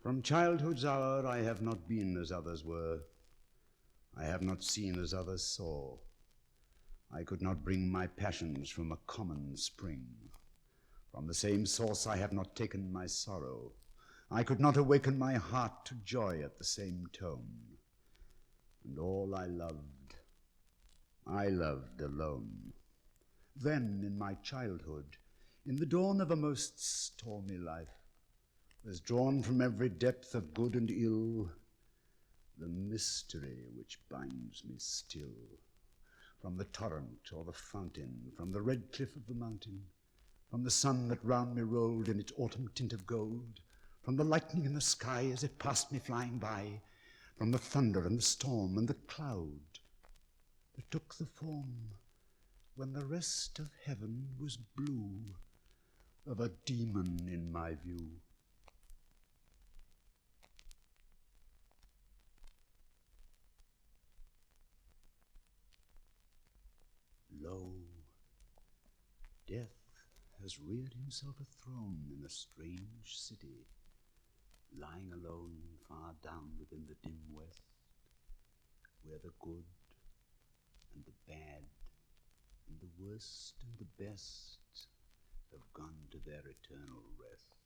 From childhood's hour I have not been as others were. I have not seen as others saw. I could not bring my passions from a common spring. From the same source I have not taken my sorrow. I could not awaken my heart to joy at the same tone. And all I loved alone. Then, in my childhood, in the dawn of a most stormy life, was drawn from every depth of good and ill the mystery which binds me still. From the torrent or the fountain, from the red cliff of the mountain, from the sun that round me rolled in its autumn tint of gold, from the lightning in the sky as it passed me flying by, from the thunder and the storm and the cloud that took the form, when the rest of heaven was blue, of a demon in my view. Lo, death has reared himself a throne in a strange city, lying alone far down within the dim west, where the good and the bad and the worst and the best have gone to their eternal rest.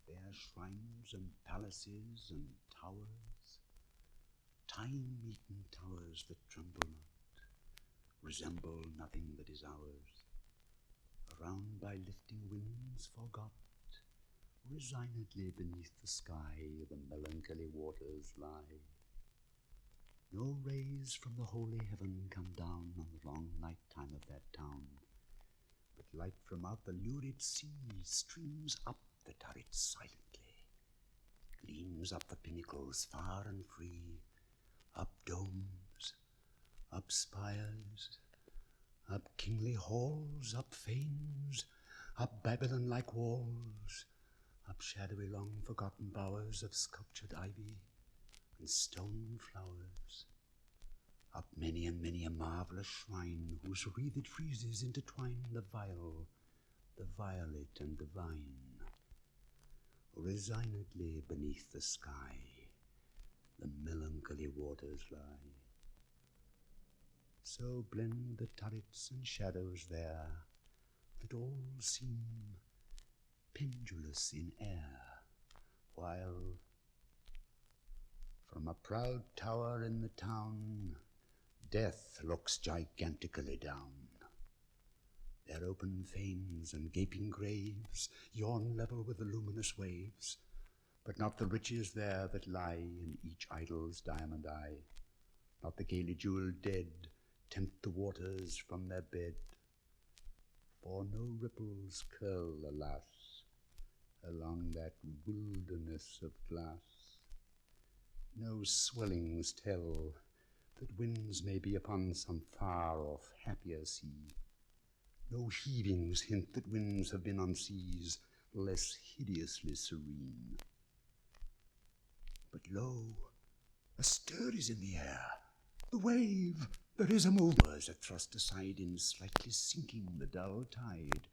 Their shrines and palaces and towers, time-eaten towers that tremble not, resemble nothing that is ours, around by lifting winds forgot, resignedly beneath the sky the melancholy waters lie. No rays from the holy heaven come down on the long night time of that town, but light from out the lurid sea streams up the turrets silently, gleams up the pinnacles far and free, up domes, up spires, up kingly halls, up fanes, up Babylon-like walls, up shadowy long-forgotten bowers of sculptured ivy and stone flowers, up many and many a marvelous shrine whose wreathed friezes intertwine the vial, the violet and the vine. Resignedly beneath the sky the melancholy waters lie. So blend the turrets and shadows there that all seem pendulous in air, while from a proud tower in the town death looks gigantically down. Their open fanes and gaping graves yawn level with the luminous waves, but not the riches there that lie in each idol's diamond eye, not the gaily jeweled dead tempt the waters from their bed, for no ripples curl, alas, along that wilderness of glass. No swellings tell that winds may be upon some far-off happier sea. No heavings hint that winds have been on seas less hideously serene. But lo, a stir is in the air, the wave, there is a movement. As are thrust aside in slightly sinking the dull tide,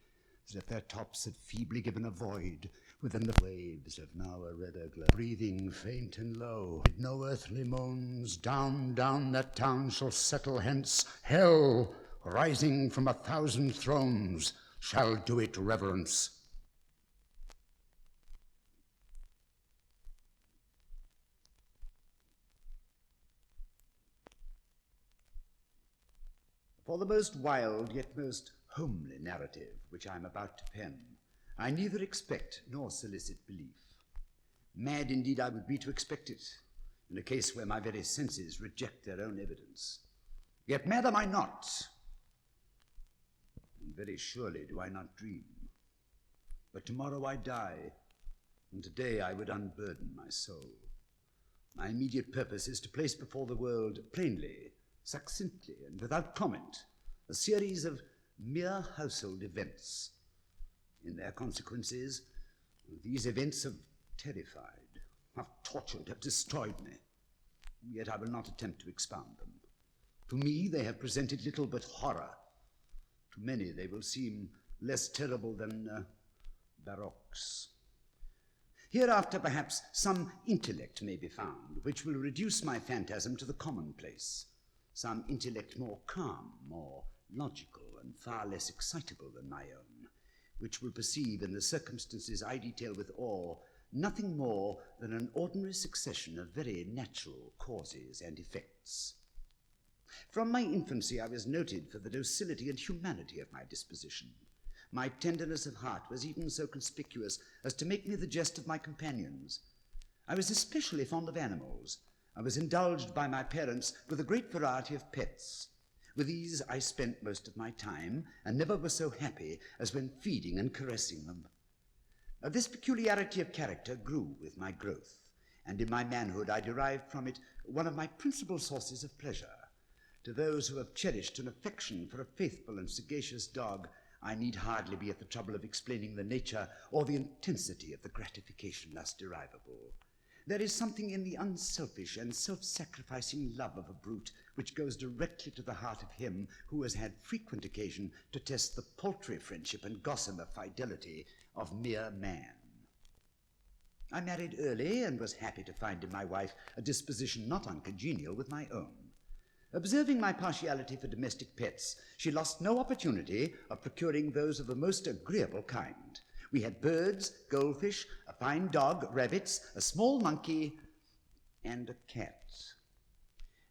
as if their tops had feebly given a void within the waves of now a redder glow. Breathing faint and low, with no earthly moans, down, down that town shall settle hence. Hell, rising from 1,000 thrones, shall do it reverence. For the most wild yet most homely narrative which I am about to pen, I neither expect nor solicit belief. Mad indeed I would be to expect it, in a case where my very senses reject their own evidence. Yet mad am I not, and very surely do I not dream. But tomorrow I die, and today I would unburden my soul. My immediate purpose is to place before the world plainly, succinctly, and without comment, a series of mere household events. In their consequences, these events have terrified, have tortured, have destroyed me. Yet I will not attempt to expound them. To me, they have presented little but horror. To many, they will seem less terrible than baroques. Hereafter, perhaps, some intellect may be found, which will reduce my phantasm to the commonplace. Some intellect more calm, more logical, and far less excitable than my own, which will perceive in the circumstances I detail with awe nothing more than an ordinary succession of very natural causes and effects. From my infancy I was noted for the docility and humanity of my disposition. My tenderness of heart was even so conspicuous as to make me the jest of my companions. I was especially fond of animals. I was indulged by my parents with a great variety of pets. With these I spent most of my time, and never was so happy as when feeding and caressing them. This peculiarity of character grew with my growth, and in my manhood I derived from it one of my principal sources of pleasure. To those who have cherished an affection for a faithful and sagacious dog, I need hardly be at the trouble of explaining the nature or the intensity of the gratification thus derivable. There is something in the unselfish and self-sacrificing love of a brute which goes directly to the heart of him who has had frequent occasion to test the paltry friendship and gossamer fidelity of mere man. I married early and was happy to find in my wife a disposition not uncongenial with my own. Observing my partiality for domestic pets, she lost no opportunity of procuring those of the most agreeable kind. We had birds, goldfish, a fine dog, rabbits, a small monkey, and a cat.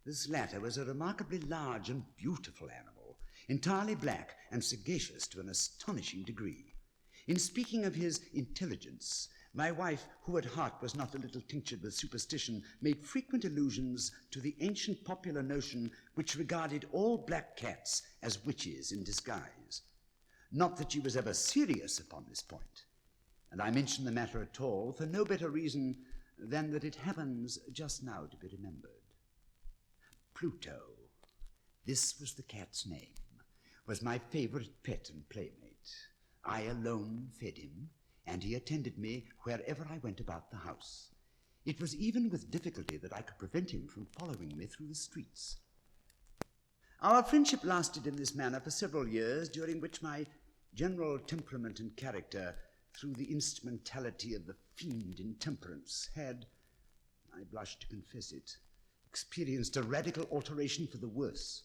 This latter was a remarkably large and beautiful animal, entirely black and sagacious to an astonishing degree. In speaking of his intelligence, my wife, who at heart was not a little tinctured with superstition, made frequent allusions to the ancient popular notion which regarded all black cats as witches in disguise. Not that she was ever serious upon this point, and I mention the matter at all for no better reason than that it happens just now to be remembered. Pluto, this was the cat's name, was my favorite pet and playmate. I alone fed him, and he attended me wherever I went about the house. It was even with difficulty that I could prevent him from following me through the streets. Our friendship lasted in this manner for several years, during which my general temperament and character, through the instrumentality of the fiend intemperance, had, I blush to confess it, experienced a radical alteration for the worse.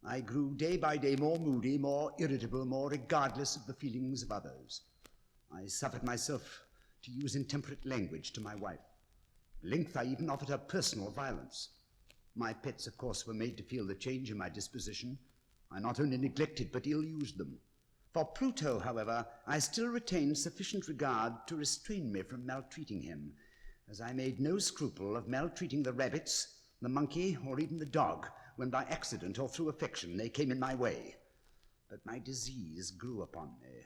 I grew day by day more moody, more irritable, more regardless of the feelings of others. I suffered myself to use intemperate language to my wife. At length I even offered her personal violence. My pets, of course, were made to feel the change in my disposition. I not only neglected but ill-used them. For Pluto, however, I still retained sufficient regard to restrain me from maltreating him, as I made no scruple of maltreating the rabbits, the monkey, or even the dog, when by accident or through affection they came in my way. But my disease grew upon me.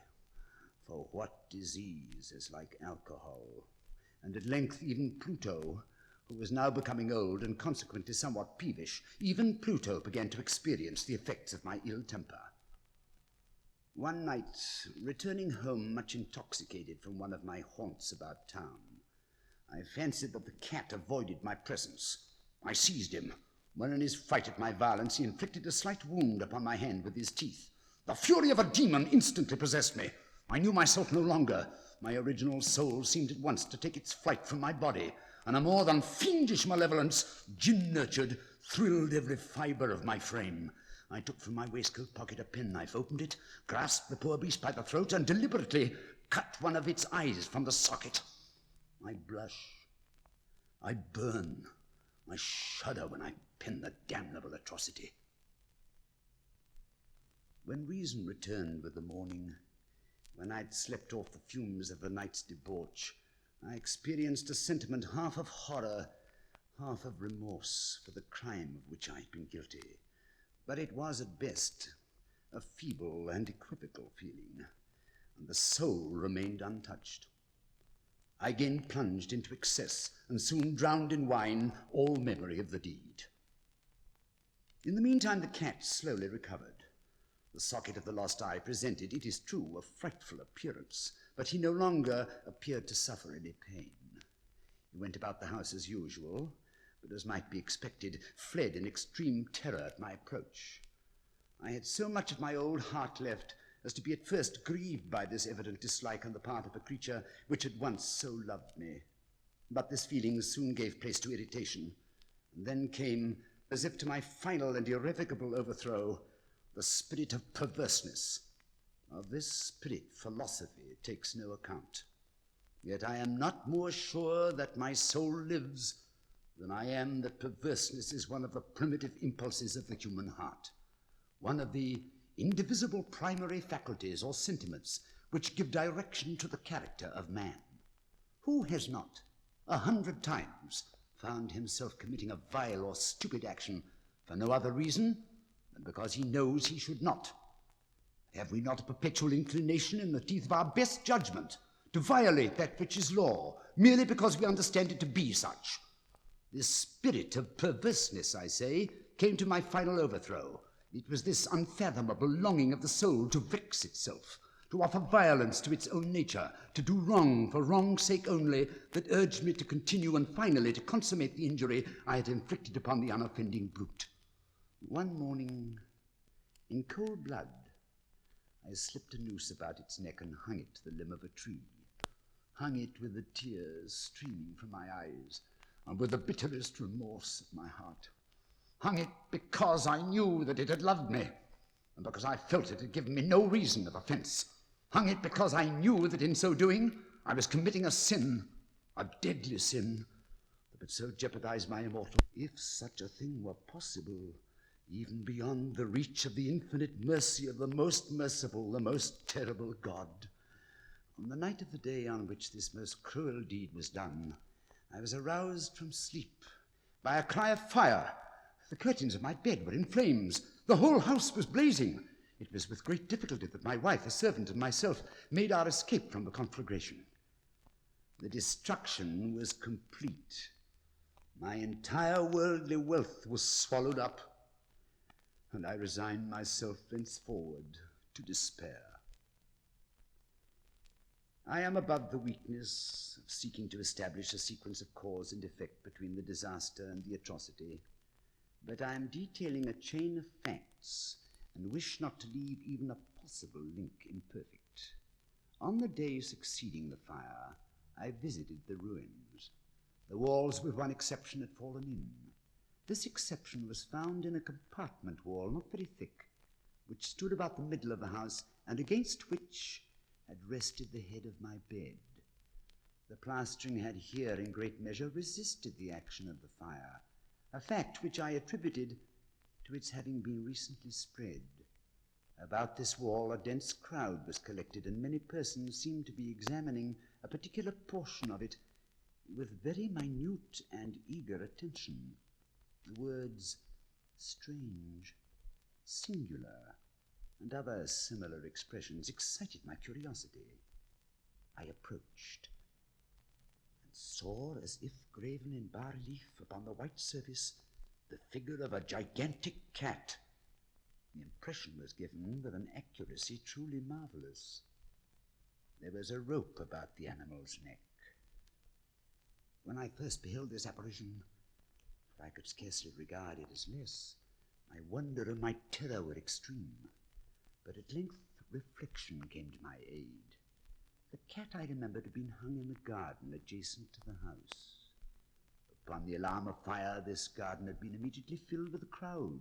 For what disease is like alcohol? And at length even Pluto, who was now becoming old and consequently somewhat peevish, even Pluto began to experience the effects of my ill temper. One night, returning home much intoxicated from one of my haunts about town, I fancied that the cat avoided my presence. I seized him, when in his fright at my violence he inflicted a slight wound upon my hand with his teeth. The fury of a demon instantly possessed me. I knew myself no longer. My original soul seemed at once to take its flight from my body, and a more than fiendish malevolence, gin-nurtured, thrilled every fibre of my frame. I took from my waistcoat pocket a penknife, opened it, grasped the poor beast by the throat, and deliberately cut one of its eyes from the socket. I blush, I burn, I shudder when I pen the damnable atrocity. When reason returned with the morning, when I'd slept off the fumes of the night's debauch, I experienced a sentiment half of horror, half of remorse for the crime of which I had been guilty. But it was at best a feeble and equivocal feeling, and the soul remained untouched. I again plunged into excess and soon drowned in wine all memory of the deed. In the meantime, the cat slowly recovered. The socket of the lost eye presented, it is true, a frightful appearance, but he no longer appeared to suffer any pain. He went about the house as usual, but as might be expected, fled in extreme terror at my approach. I had so much of my old heart left as to be at first grieved by this evident dislike on the part of a creature which had once so loved me. But this feeling soon gave place to irritation, and then came, as if to my final and irrevocable overthrow, the spirit of perverseness. Of this spirit philosophy takes no account. Yet I am not more sure that my soul lives than I am that perverseness is one of the primitive impulses of the human heart, one of the indivisible primary faculties or sentiments which give direction to the character of man. Who has not, 100 times, found himself committing a vile or stupid action for no other reason than because he knows he should not? Have we not a perpetual inclination in the teeth of our best judgment to violate that which is law, merely because we understand it to be such? This spirit of perverseness, I say, came to my final overthrow. It was this unfathomable longing of the soul to vex itself, to offer violence to its own nature, to do wrong for wrong's sake only, that urged me to continue and finally to consummate the injury I had inflicted upon the unoffending brute. One morning, in cold blood, I slipped a noose about its neck and hung it to the limb of a tree, hung it with the tears streaming from my eyes, and with the bitterest remorse of my heart. Hung it because I knew that it had loved me, and because I felt it had given me no reason of offense. Hung it because I knew that in so doing I was committing a sin, a deadly sin, that would so jeopardize my immortal. If such a thing were possible, even beyond the reach of the infinite mercy of the most merciful, the most terrible God. On the night of the day on which this most cruel deed was done, I was aroused from sleep by a cry of fire. The curtains of my bed were in flames. The whole house was blazing. It was with great difficulty that my wife, a servant, and myself made our escape from the conflagration. The destruction was complete. My entire worldly wealth was swallowed up, and I resigned myself thenceforward to despair. I am above the weakness of seeking to establish a sequence of cause and effect between the disaster and the atrocity, but I am detailing a chain of facts and wish not to leave even a possible link imperfect. On the day succeeding the fire, I visited the ruins. The walls, with one exception, had fallen in. This exception was found in a compartment wall, not very thick, which stood about the middle of the house, and against which had rested the head of my bed. The plastering had here in great measure resisted the action of the fire, a fact which I attributed to its having been recently spread. About this wall a dense crowd was collected, and many persons seemed to be examining a particular portion of it with very minute and eager attention. The words strange, singular, and other similar expressions excited my curiosity. I approached and saw, as if graven in bas-relief upon the white surface, the figure of a gigantic cat. The impression was given with an accuracy truly marvelous. There was a rope about the animal's neck. When I first beheld this apparition, for I could scarcely regard it as less, my wonder and my terror were extreme. But at length reflection came to my aid. The cat, I remembered, had been hung in the garden adjacent to the house. Upon the alarm of fire, this garden had been immediately filled with a crowd,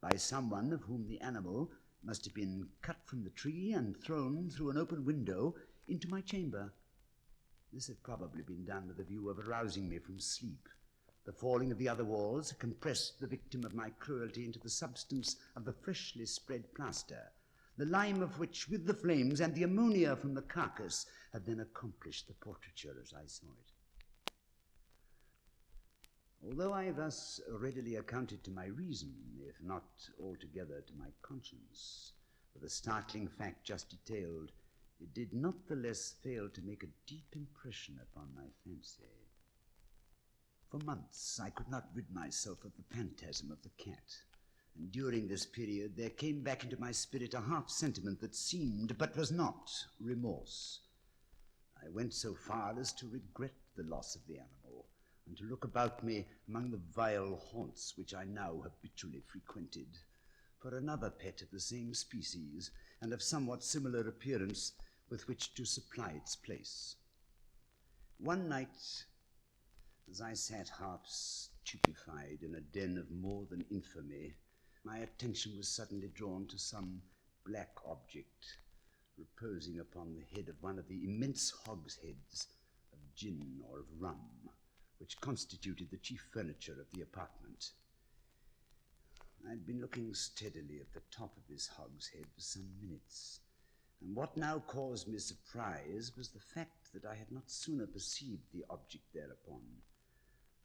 by someone of whom the animal must have been cut from the tree and thrown through an open window into my chamber. This had probably been done with a view of arousing me from sleep. The falling of the other walls compressed the victim of my cruelty into the substance of the freshly spread plaster, the lime of which, with the flames and the ammonia from the carcass, had then accomplished the portraiture as I saw it. Although I thus readily accounted to my reason, if not altogether to my conscience, for the startling fact just detailed, it did not the less fail to make a deep impression upon my fancy. For months I could not rid myself of the phantasm of the cat, and during this period there came back into my spirit a half-sentiment that seemed, but was not, remorse. I went so far as to regret the loss of the animal, and to look about me among the vile haunts which I now habitually frequented, for another pet of the same species and of somewhat similar appearance with which to supply its place. One night, as I sat half stupefied in a den of more than infamy, my attention was suddenly drawn to some black object reposing upon the head of one of the immense hogsheads of gin or of rum, which constituted the chief furniture of the apartment. I'd been looking steadily at the top of this hogshead for some minutes, and what now caused me surprise was the fact that I had not sooner perceived the object thereupon.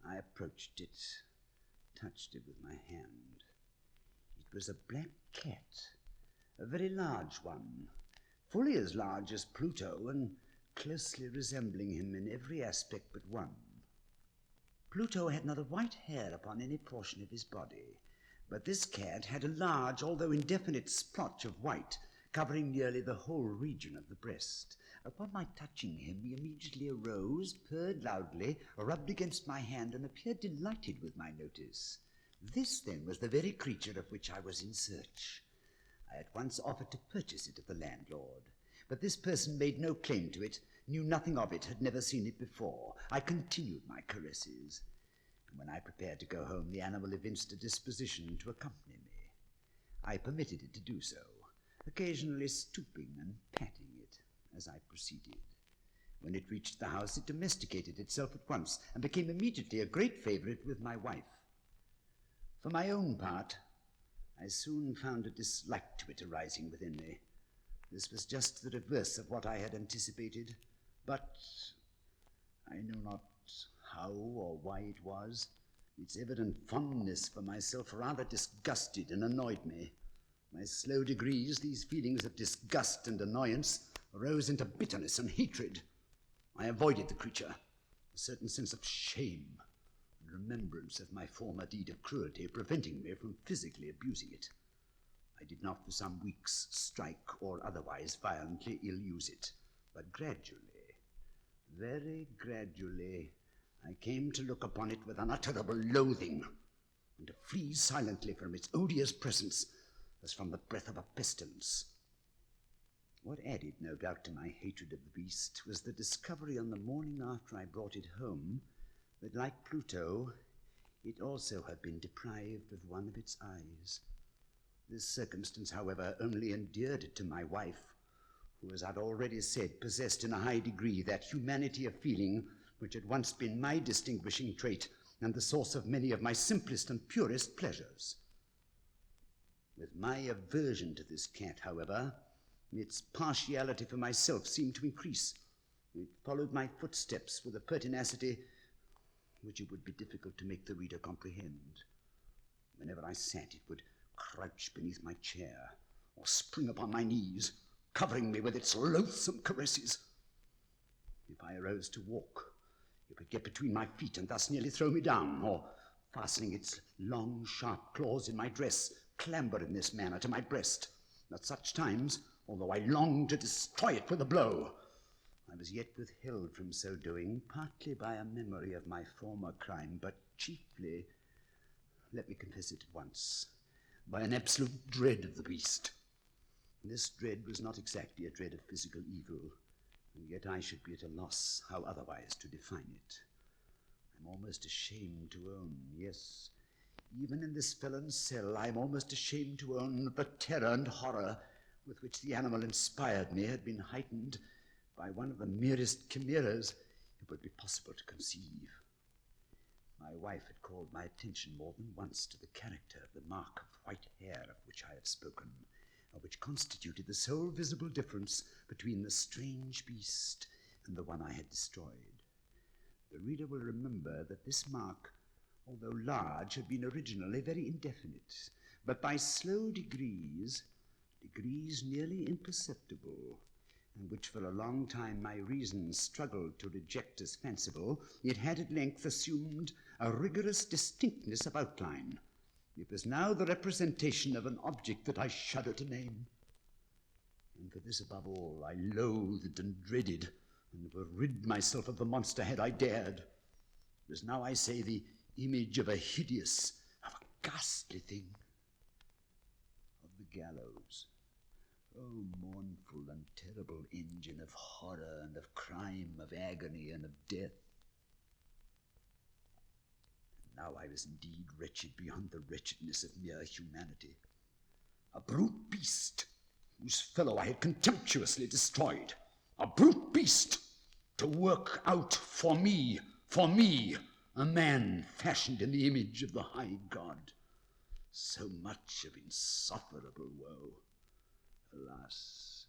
I approached it, touched it with my hand. It was a black cat, a very large one, fully as large as Pluto and closely resembling him in every aspect but one. Pluto had not a white hair upon any portion of his body, but this cat had a large, although indefinite, splotch of white covering nearly the whole region of the breast. Upon my touching him, he immediately arose, purred loudly, rubbed against my hand, and appeared delighted with my notice. This, then, was the very creature of which I was in search. I at once offered to purchase it of the landlord, but this person made no claim to it, knew nothing of it, had never seen it before. I continued my caresses, and when I prepared to go home, the animal evinced a disposition to accompany me. I permitted it to do so, occasionally stooping and patting it as I proceeded. When it reached the house, it domesticated itself at once and became immediately a great favorite with my wife. For my own part, I soon found a dislike to it arising within me. This was just the reverse of what I had anticipated, but I know not how or why it was. Its evident fondness for myself rather disgusted and annoyed me. By slow degrees, these feelings of disgust and annoyance rose into bitterness and hatred. I avoided the creature, a certain sense of shame and remembrance of my former deed of cruelty preventing me from physically abusing it. I did not for some weeks strike or otherwise violently ill-use it, but gradually, very gradually, I came to look upon it with unutterable loathing and to flee silently from its odious presence as from the breath of a pestilence. What added, no doubt, to my hatred of the beast was the discovery on the morning after I brought it home that, like Pluto, it also had been deprived of one of its eyes. This circumstance, however, only endeared it to my wife, who, as I've already said, possessed in a high degree that humanity of feeling which had once been my distinguishing trait and the source of many of my simplest and purest pleasures. With my aversion to this cat, however, its partiality for myself seemed to increase. It followed my footsteps with a pertinacity which it would be difficult to make the reader comprehend. Whenever I sat, it would crouch beneath my chair or spring upon my knees, covering me with its loathsome caresses. If I arose to walk, it would get between my feet and thus nearly throw me down, or, fastening its long, sharp claws in my dress, clamber in this manner to my breast. At such times, although I longed to destroy it with a blow, I was yet withheld from so doing, partly by a memory of my former crime, but chiefly, let me confess it at once, by an absolute dread of the beast. This dread was not exactly a dread of physical evil, and yet I should be at a loss how otherwise to define it. I'm almost ashamed to own, yes, even in this felon's cell, I'm almost ashamed to own that the terror and horror with which the animal inspired me had been heightened by one of the merest chimeras it would be possible to conceive. My wife had called my attention more than once to the character of the mark of white hair of which I have spoken, which constituted the sole visible difference between the strange beast and the one I had destroyed. The reader will remember that this mark, although large, had been originally very indefinite, but by slow degrees nearly imperceptible, and which for a long time my reason struggled to reject as fanciful, it had at length assumed a rigorous distinctness of outline. It was now the representation of an object that I shudder to name. And for this above all I loathed and dreaded, and would rid myself of the monster had I dared. It was now, I say, the image of a hideous, of a ghastly thing. gallows. Oh, mournful and terrible engine of horror and of crime, of agony and of death. And now I was indeed wretched beyond the wretchedness of mere humanity. A brute beast whose fellow I had contemptuously destroyed. A brute beast to work out for me, a man fashioned in the image of the high God. So much of insufferable woe. Alas,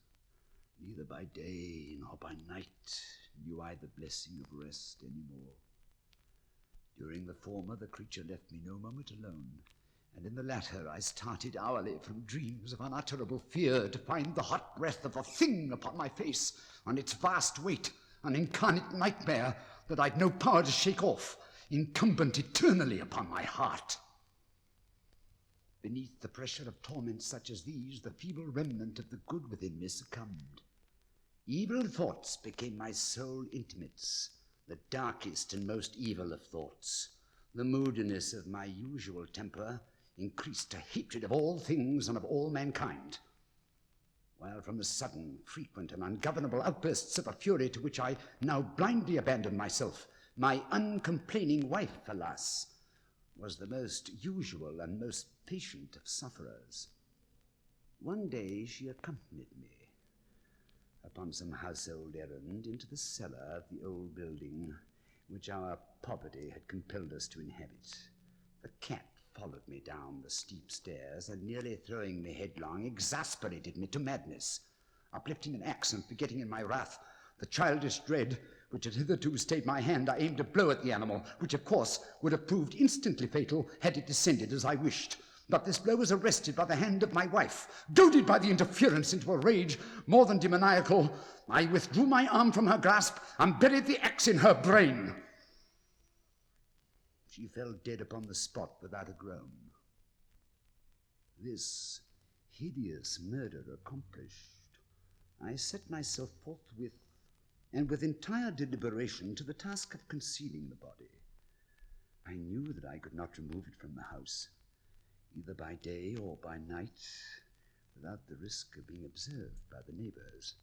neither by day nor by night knew I the blessing of rest any more. During the former, the creature left me no moment alone, and in the latter I started hourly from dreams of unutterable fear to find the hot breath of the thing upon my face, and its vast weight, an incarnate nightmare that I'd no power to shake off, incumbent eternally upon my heart. Beneath the pressure of torments such as these, the feeble remnant of the good within me succumbed. Evil thoughts became my sole intimates, the darkest and most evil of thoughts. The moodiness of my usual temper increased to hatred of all things and of all mankind, while from the sudden, frequent, and ungovernable outbursts of a fury to which I now blindly abandoned myself, my uncomplaining wife, alas, was the most usual and most patient of sufferers. One day she accompanied me upon some household errand into the cellar of the old building which our poverty had compelled us to inhabit. The cat followed me down the steep stairs, and nearly throwing me headlong, exasperated me to madness. Uplifting an axe and forgetting in my wrath the childish dread which had hitherto stayed my hand, I aimed a blow at the animal, which of course would have proved instantly fatal had it descended as I wished. But this blow was arrested by the hand of my wife. Goaded by the interference into a rage more than demoniacal, I withdrew my arm from her grasp and buried the axe in her brain. She fell dead upon the spot without a groan. This hideous murder accomplished, I set myself forthwith and with entire deliberation to the task of concealing the body. I knew that I could not remove it from the house, either by day or by night, without the risk of being observed by the neighbors.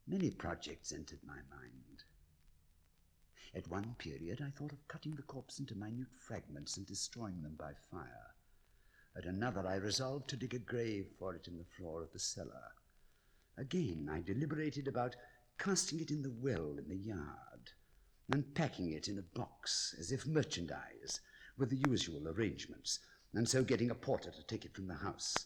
Many projects entered my mind. At one period I thought of cutting the corpse into minute fragments and destroying them by fire. At another I resolved to dig a grave for it in the floor of the cellar. Again I deliberated about casting it in the well in the yard, and packing it in a box as if merchandise, with the usual arrangements, and so getting a porter to take it from the house.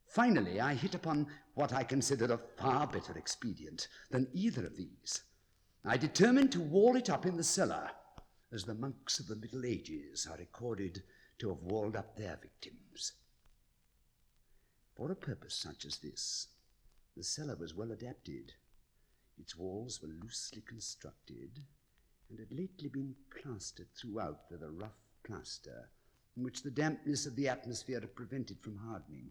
Finally, I hit upon what I considered a far better expedient than either of these. I determined to wall it up in the cellar, as the monks of the Middle Ages are recorded to have walled up their victims. For a purpose such as this, the cellar was well adapted. Its walls were loosely constructed, and had lately been plastered throughout with a rough plaster, in which the dampness of the atmosphere had prevented from hardening.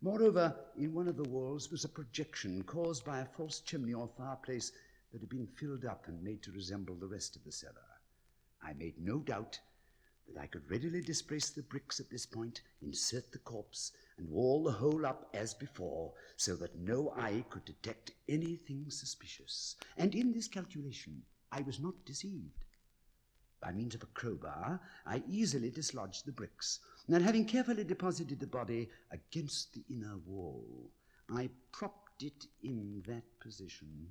Moreover, in one of the walls was a projection caused by a false chimney or fireplace that had been filled up and made to resemble the rest of the cellar. I made no doubt that I could readily displace the bricks at this point, insert the corpse, and wall the whole up as before, so that no eye could detect anything suspicious. And in this calculation I was not deceived. By means of a crowbar, I easily dislodged the bricks, and having carefully deposited the body against the inner wall, I propped it in that position,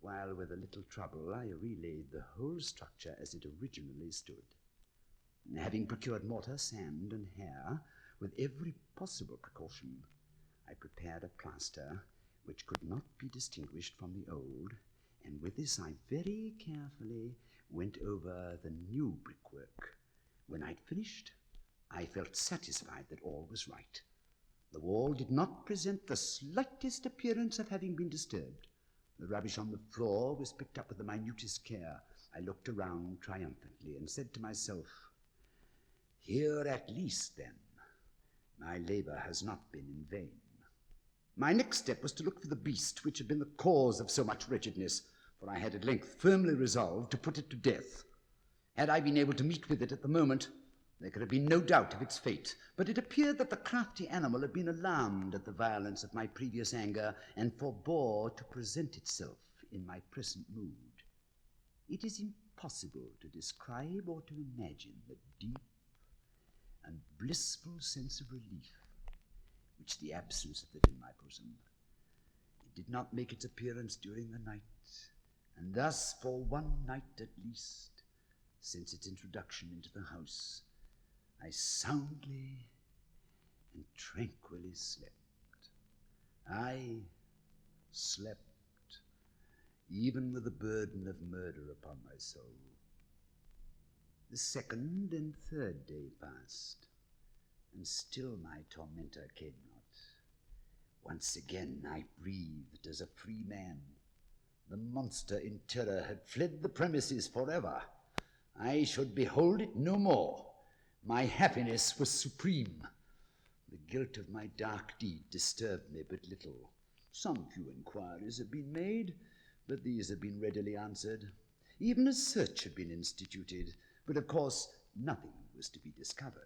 while with a little trouble I relaid the whole structure as it originally stood. And having procured mortar, sand, and hair, with every possible precaution, I prepared a plaster which could not be distinguished from the old, and with this I very carefully went over the new brickwork. When I'd finished, I felt satisfied that all was right. The wall did not present the slightest appearance of having been disturbed. The rubbish on the floor was picked up with the minutest care. I looked around triumphantly and said to myself, "Here at least, then, my labor has not been in vain." My next step was to look for the beast which had been the cause of so much wretchedness, for I had at length firmly resolved to put it to death. Had I been able to meet with it at the moment, There could have been no doubt of its fate, but it appeared that the crafty animal had been alarmed at the violence of my previous anger and forbore to present itself in my present mood. It is impossible to describe or to imagine the deep and blissful sense of relief which the absence of it in my bosom. It did not make its appearance during the night, and thus for one night at least, since its introduction into the house, I soundly and tranquilly slept. I slept, even with the burden of murder upon my soul. The second and third day passed, and still my tormentor came not. Once again I breathed as a free man. The monster in terror had fled the premises forever. I should behold it no more. My happiness was supreme. The guilt of my dark deed disturbed me but little. Some few inquiries have been made, but these have been readily answered. Even a search had been instituted, but of course nothing was to be discovered.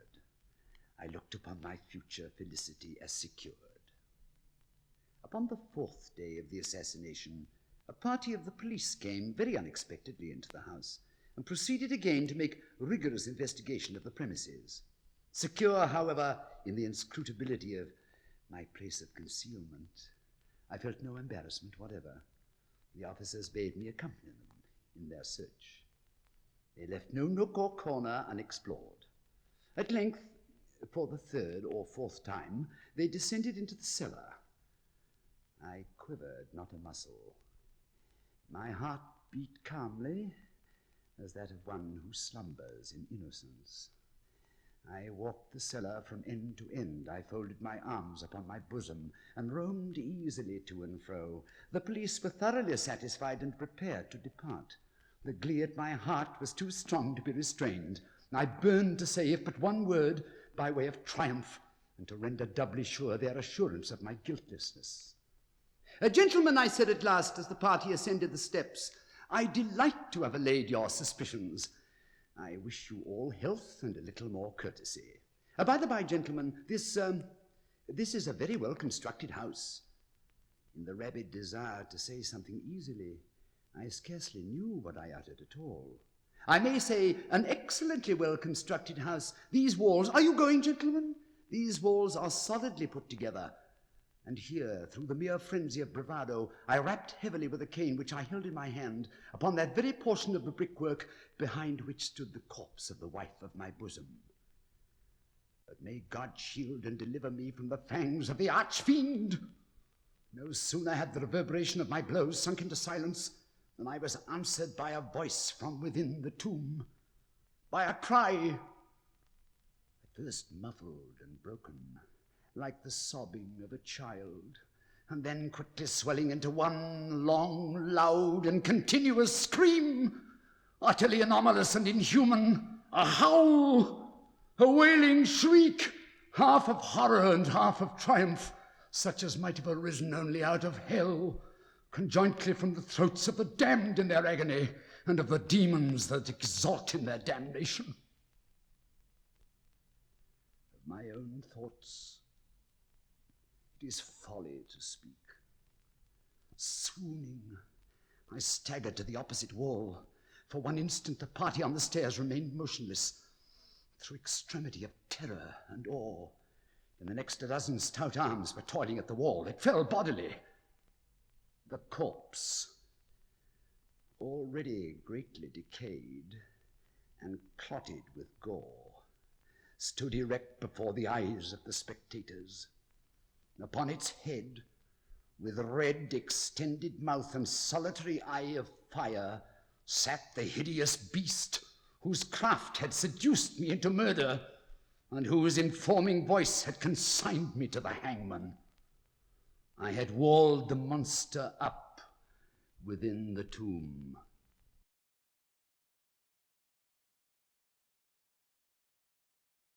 I looked upon my future felicity as secured. Upon the fourth day of the assassination, a party of the police came very unexpectedly into the house and proceeded again to make rigorous investigation of the premises. Secure, however, in the inscrutability of my place of concealment, I felt no embarrassment whatever. The officers bade me accompany them in their search. They left no nook or corner unexplored. At length, for the third or fourth time, they descended into the cellar. I quivered not a muscle. My heart beat calmly, as that of one who slumbers in innocence. I walked the cellar from end to end. I folded my arms upon my bosom and roamed easily to and fro. The police were thoroughly satisfied and prepared to depart. The glee at my heart was too strong to be restrained. I burned to say, if but one word, by way of triumph, and to render doubly sure their assurance of my guiltlessness. Gentlemen, I said at last, as the party ascended the steps, I delight to have allayed your suspicions. I wish you all health and a little more courtesy. By the by, gentlemen, this is a very well-constructed house. In the rabid desire to say something easily, I scarcely knew what I uttered at all. I may say an excellently well-constructed house. These walls, are you going, gentlemen? These walls are solidly put together. And here, through the mere frenzy of bravado, I rapped heavily with a cane which I held in my hand upon that very portion of the brickwork behind which stood the corpse of the wife of my bosom. But may God shield and deliver me from the fangs of the arch-fiend! No sooner had the reverberation of my blows sunk into silence than I was answered by a voice from within the tomb, by a cry, at first muffled and broken, like the sobbing of a child, and then quickly swelling into one long, loud, and continuous scream, utterly anomalous and inhuman, a howl, a wailing shriek, half of horror and half of triumph, such as might have arisen only out of hell, conjointly from the throats of the damned in their agony, and of the demons that exult in their damnation. Of my own thoughts, it is folly to speak. Swooning, I staggered to the opposite wall. For one instant, the party on the stairs remained motionless, through extremity of terror and awe. In the next, a dozen stout arms were toiling at the wall. It fell bodily. The corpse, already greatly decayed and clotted with gore, stood erect before the eyes of the spectators. Upon its head, with red extended mouth and solitary eye of fire, sat the hideous beast whose craft had seduced me into murder, and whose informing voice had consigned me to the hangman. I had walled the monster up within the tomb.